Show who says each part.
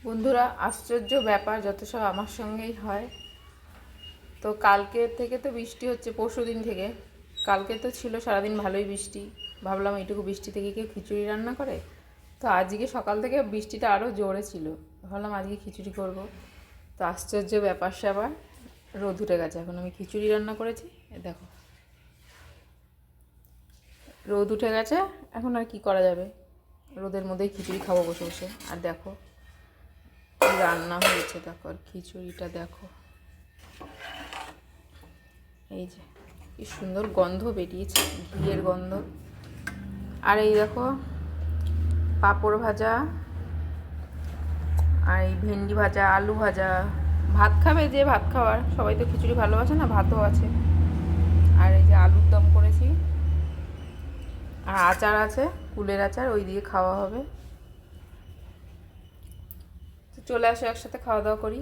Speaker 1: বন্ধুরা, আশ্চর্য ব্যাপার, যত সব আমার সঙ্গেই হয়। তো কালকে থেকে তো বৃষ্টি হচ্ছে, পরশু দিন থেকে। কালকে তো ছিল সারাদিন ভালোই বৃষ্টি। ভাবলাম এইটুকু বৃষ্টি থেকে কেউ খিচুড়ি রান্না করে। তো আজকে সকাল থেকে বৃষ্টিটা আরও জোরে ছিল। ভাবলাম আজকে খিচুড়ি করব। তো আশ্চর্য ব্যাপার স্যাপার, রোদ উঠে গেছে। এখন আমি খিচুড়ি রান্না করেছি, দেখো রোদ উঠে গেছে। এখন আর কি করা যাবে, রোদের মধ্যেই খিচুড়ি খাবো বসে বসে। আর দেখো কি রান্না হয়েছে, দেখো আর খিচুড়িটা দেখো। এই যে কি সুন্দর গন্ধ বেরিয়েছে, ঘিয়ের গন্ধ। আর এই দেখো পাঁপড় ভাজা, আর এই ভেন্ডি ভাজা, আলু ভাজা। ভাত খাবে যে ভাত খাওয়ার, সবাই তো খিচুড়ি ভালোবাসে না, ভাতও আছে। আর এই যে আলুর দম করেছি, আর আচার আছে, কুলের আচার, ওই দিয়ে খাওয়া হবে। তো চলে আসো, একসাথে খাওয়া দাওয়া করি।